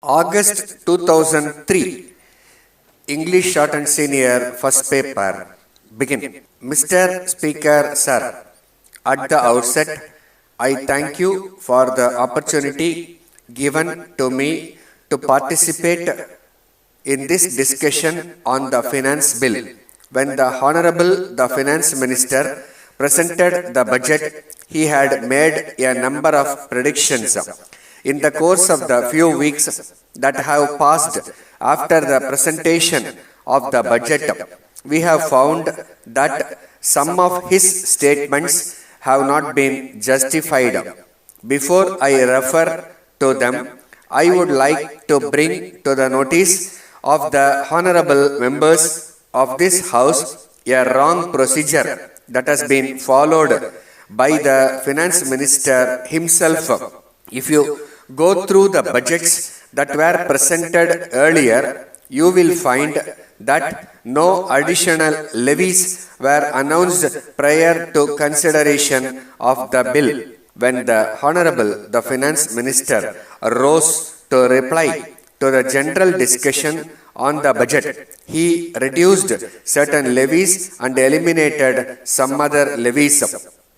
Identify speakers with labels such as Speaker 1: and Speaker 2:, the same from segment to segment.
Speaker 1: August 2003, English Short and Senior First Paper. Begin. Mr. Speaker, Sir, at the outset, I thank you for the opportunity given to me to participate in this discussion on the Finance Bill. When the Honorable the Finance Minister presented the budget, he had made a number of predictions. In the course of the few weeks that have passed after the presentation of the budget, we have found that some of his statements have not been justified. Before I refer to them, I would like to bring to the notice of the honorable members of this House a wrong procedure that has been followed by the Finance Minister himself. If you go through the budgets that were presented earlier, you will find that no additional levies were announced prior to consideration of the bill. When the Honorable the Finance Minister rose to reply to the general discussion on the budget, he reduced certain levies and eliminated some other levies.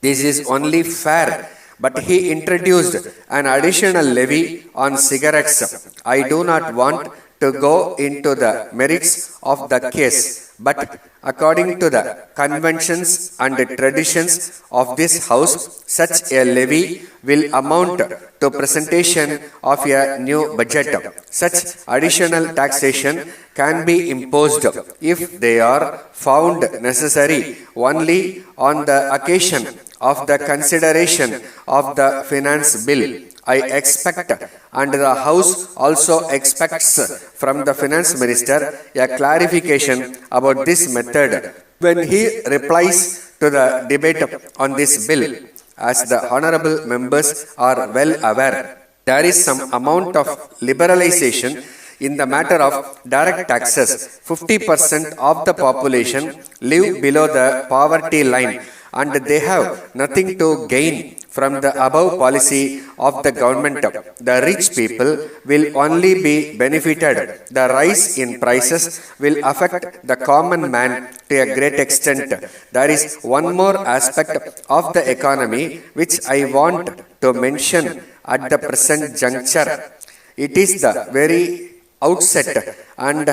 Speaker 1: This is only fair, but he introduced an additional levy on cigarettes. I do not want to go into the merits of the case, but according to the conventions and traditions of this House, such a levy will amount to presentation of a new budget. Such additional taxation can be imposed if they are found necessary only on the occasion of the consideration of the finance bill. I expect, and the House also expects from the Finance Minister a clarification about this method when he replies to the debate on this bill. As the honorable members are well aware, there is some amount of liberalization in the matter of direct taxes. 50% of the population live below the poverty line, and they have nothing to gain from the above policy of the government. The rich people will only be benefited. The rise in prices will affect the common man to a great extent. There is one more aspect of the economy which I want to mention at the present juncture. It is the very outset, and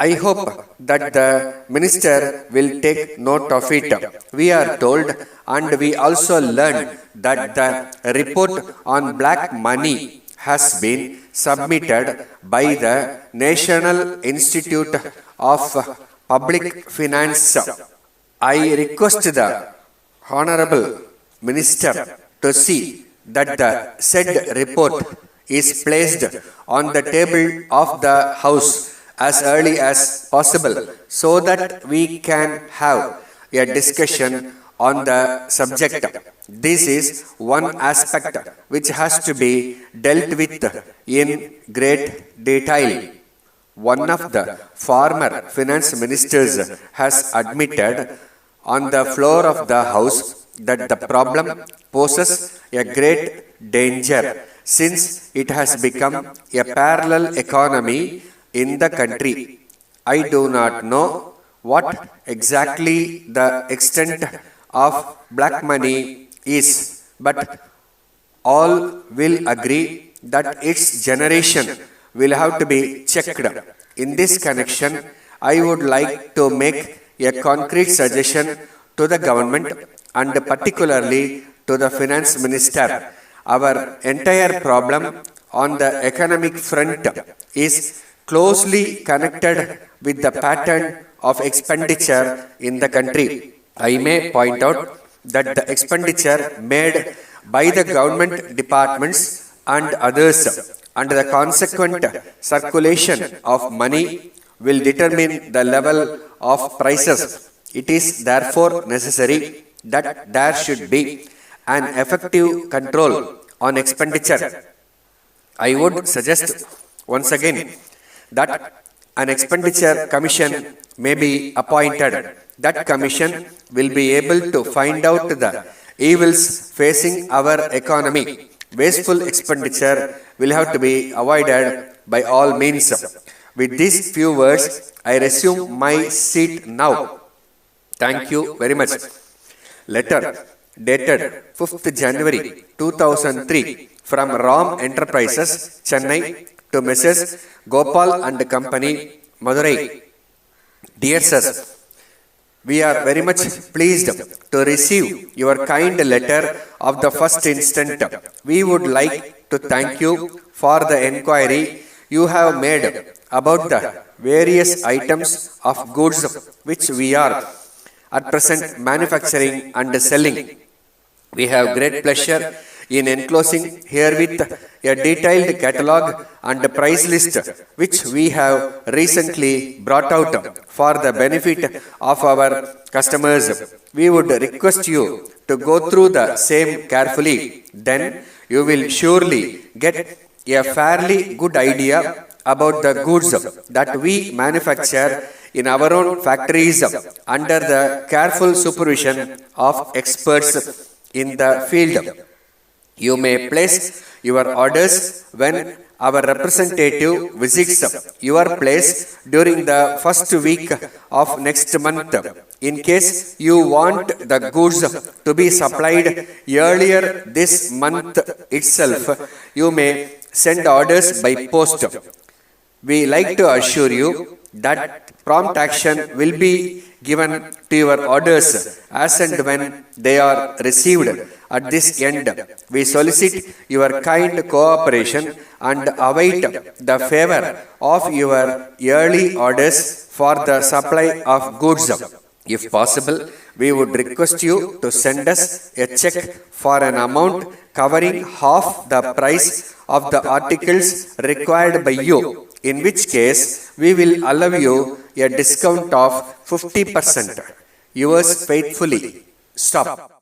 Speaker 1: I hope that the minister will take note of it. We are told, and we also learned, that the report on black money has been submitted by the National Institute of Public Finance. I request the Honorable Minister to see that the said report is placed on the table of the House as early as possible, so that we can have a discussion on the subject. This is one aspect which has to be dealt with in great detail. One of the former finance ministers has admitted on the floor of the House that the problem poses a great danger since it has become a parallel economy in the country. I do not know what exactly the extent of black money is, but all will agree that its generation will have to be checked. In this connection, I would like to make a concrete suggestion to the government and particularly to the finance minister. Our entire problem on the economic front is closely connected with the pattern of expenditure in the country. I may point out that the expenditure made by the government departments and others and the consequent circulation of money will determine the level of prices. It is therefore necessary that there should be an effective control on expenditure. I would suggest once again that an expenditure commission may be appointed. That commission will be able to find out the evils facing our economy. Wasteful expenditure will have to be avoided by all means. With these few words, I resume my seat now. Thank you very much. Letter dated 5th January 2003 from Ram Enterprises, Chennai to Mrs. Gopal and Company, Madurai. Dear Sir, we are very much pleased to receive your kind letter of the first instant. We would like to thank you for the enquiry you have made about the various items of goods which we are at present manufacturing and selling. We have great pleasure in enclosing herewith a detailed catalogue and price list which we have recently brought out for the benefit of our customers. We would request you to go through the same carefully. Then you will surely get a fairly good idea about the goods that we manufacture in our own factories under the careful supervision of experts in the field. You may place your orders when our representative visits your place during the first week of next month. In case you want the goods to be supplied earlier this month itself, you may send orders by post. We like to assure you that prompt action will be given to your orders as and when they are received. At this end, we solicit your kind cooperation and await the favor of your early orders for the supply of goods. If possible, we would request you to send us a check for an amount covering half the price of the articles required by you, in which case we will allow you a discount of 50%. Yours faithfully. Stop.